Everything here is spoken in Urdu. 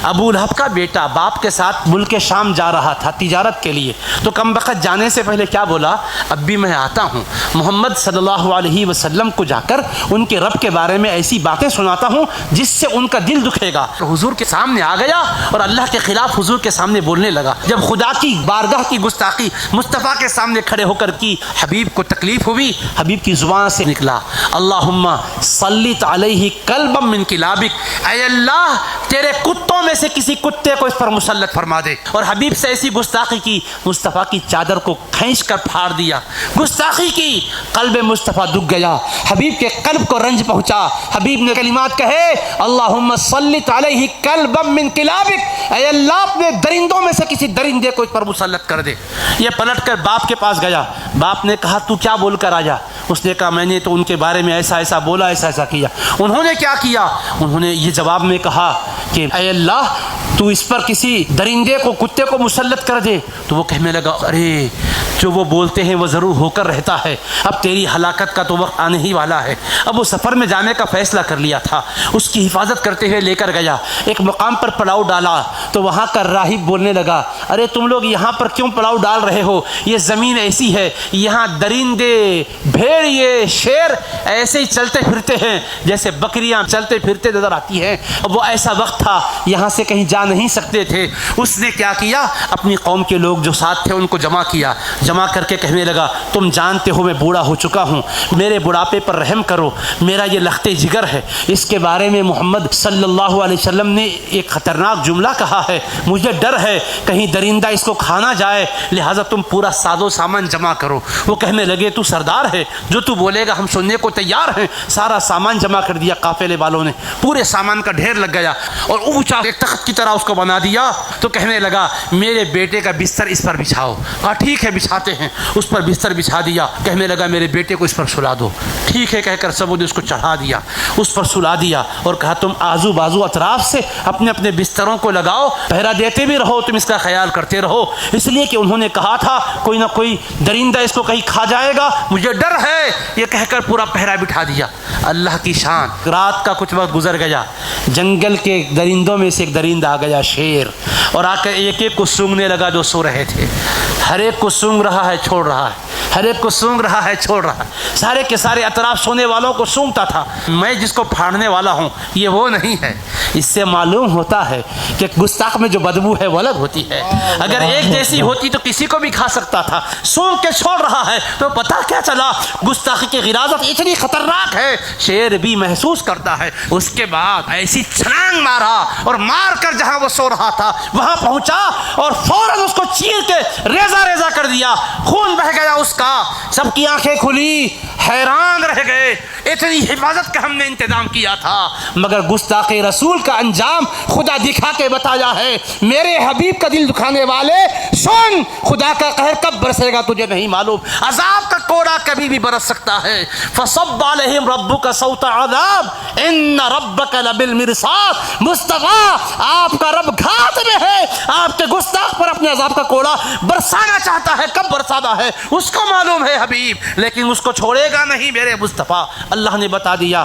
ابو لہب کا بیٹا باپ کے ساتھ ملک شام جا رہا تھا تجارت کے لیے، تو کم بخت جانے سے پہلے کیا بولا؟ اب بھی میں آتا ہوں، محمد صلی اللہ علیہ وسلم کو جا کر ان کے رب کے بارے میں ایسی باتیں سناتا ہوں جس سے ان کا دل دکھے گا۔ حضور کے سامنے آ گیا اور اللہ کے خلاف حضور کے سامنے بولنے لگا۔ جب خدا کی بارگاہ کی گستاخی مصطفیٰ کے سامنے کھڑے ہو کر کی، حبیب کو تکلیف ہوئی، حبیب کی زبان سے نکلا اللہم سلط علیہ کلبا من کلابک، اے اللہ تیرے کتوں میں سے کسی کتے کو اس پر مسلط فرما دے۔ اور حبیب سے ایسی گستاخی کی، مصطفیٰ کی چادر کو کھینچ کر پھاڑ دیا، گستاخی کی۔ قلب مصطفیٰ دکھ گیا، حبیب کے قلب کو رنج پہنچا۔ حبیب نے کلمات کہے اللہم سلط علیہ کلبا من کلابک، اے اللہ اپنے درندوں میں سے کسی درندے کو اس پر مسلط کر دے۔ یہ پلٹ کر باپ کے پاس گیا، باپ نے کہا تو کیا بول کر آیا؟ اس نے کہا میں نے تو ان کے بارے میں ایسا ایسا بولا، ایسا ایسا کیا۔ انہوں نے کیا کیا؟ انہوں نے یہ جواب میں کہا کہ اے اللہ تو اس پر کسی درندے کو کتے کو مسلط کر دے۔ تو وہ کہنے لگا ارے جو وہ بولتے ہیں وہ ضرور ہو کر رہتا ہے، اب تیری ہلاکت کا تو وقت آنے ہی والا ہے۔ اب وہ سفر میں جانے کا فیصلہ کر لیا تھا، اس کی حفاظت کرتے ہوئے لے کر گیا، ایک مقام پر پڑاؤ ڈالا تو وہاں کا راہب بولنے لگا ارے تم لوگ یہاں پر کیوں پڑاؤ ڈال رہے ہو؟ یہ زمین ایسی ہے، یہاں درندے بھیڑیے شیر ایسے ہی چلتے پھرتے ہیں جیسے بکریاں چلتے پھرتے نظر آتی ہیں۔ اب وہ ایسا وقت تھا یہاں سے کہیں جا نہیں سکتے تھے۔ اس نے کیا کیا؟ اپنی قوم کے لوگ جو ساتھ تھے ان کو جمع کیا، جمع کر کے کہنے لگا تم جانتے ہو میں بوڑھا ہو چکا ہوں، میرے بڑھاپے پر رحم کرو، میرا یہ لخت جگر ہے۔ اس کے بارے میں محمد صلی اللہ علیہ وسلم نے ایک خطرناک جملہ کہا ہے، مجھے ڈر ہے کہیں درندہ اس کو کھانا جائے، لہٰذا تم پورا ساز و سامان جمع کرو۔ وہ کہنے لگے تو سردار ہے، جو تو بولے گا ہم سننے کو تیار ہیں۔ سارا سامان جمع کر دیا قافلے والوں نے، پورے سامان کا ڈھیر لگ گیا اور اونچا ایک تخت کی طرح اس کو بنا دیا۔ تو کہنے لگا میرے بیٹے کا بستر اس پر بچھاؤ۔ کہا ٹھیک ہے بچھاتے ہیں، اس پر بستر بچھا دیا۔ کہنے لگا میرے بیٹے کو اس پر سلا دو۔ ٹھیک ہے کہہ کر سب نے اس کو چڑھا دیا، اس پر سلا دیا اور کہا تم آزو بازو اطراف سے اپنے اپنے بستروں کو لگاؤ، پہرا دیتے بھی رہو، تم اس کا خیال کرتے رہو، اس لیے کہ انہوں نے کہا تھا کوئی نہ کوئی درندہ اس کو کہیں کھا جائے گا، مجھے ڈر ہے۔ یہ کہہ کر پورا پہرا بٹھا دیا۔ اللہ کی شان، رات کا کچھ وقت گزر گیا، جنگل کے درندوں میں سے ایک درندہ آ گیا شیر، اور آ کر ایک ایک کو سونگنے لگا جو سو رہے تھے۔ ہر ایک کو سونگ رہا ہے چھوڑ رہا ہے، ہر ایک کو سونگ رہا ہے چھوڑ رہا ہے، سارے کے سارے اطراف سونے والوں کو سونگتا تھا۔ میں جس کو پھاڑنے والا ہوں یہ وہ نہیں ہے۔ اس سے معلوم ہوتا ہے کہ گستاخ میں جو بدبو ہے وہ الگ ہوتی ہے، اگر ایک جیسی ہوتی تو کسی کو بھی کھا سکتا تھا۔ سونگ کے چھوڑ رہا ہے تو پتہ کیا چلا گستاخی کی غراضت اتنی خطرناک ہے، شیر بھی محسوس کرتا ہے۔ اس کے بعد ایسی چھلانگ مارا اور مار کر جہاں وہ سو رہا تھا وہاں پہنچا اور فوراً اس کو چیر کے ریزہ ریزہ کر دیا، خون بہہ گیا اس کا۔ سب کی آنکھیں کھلی، حیران رہ گئے، اتنی حفاظت کا ہم نے انتظام کیا تھا، مگر گستاخ رسول کا انجام خدا دکھا کے بتایا ہے۔ میرے حبیب کا دل دکھانے والے سن، خدا کا قہر کب برسے گا تجھے نہیں معلوم، عذاب کا کوڑا کبھی بھی برس سکتا ہے۔ فصب علیہم ربک صوت عذاب ان ربک لبالمرصاد، مصطفیٰ آپ کا رب گھات میں ہے، آپ کے گستاخ پر اپنے عذاب کا کوڑا برسانا چاہتا ہے، کب برسانا ہے اس کو معلوم ہے حبیب، لیکن اس کو چھوڑے گا نہیں میرے مصطفیٰ، اللہ نے بتا دیا۔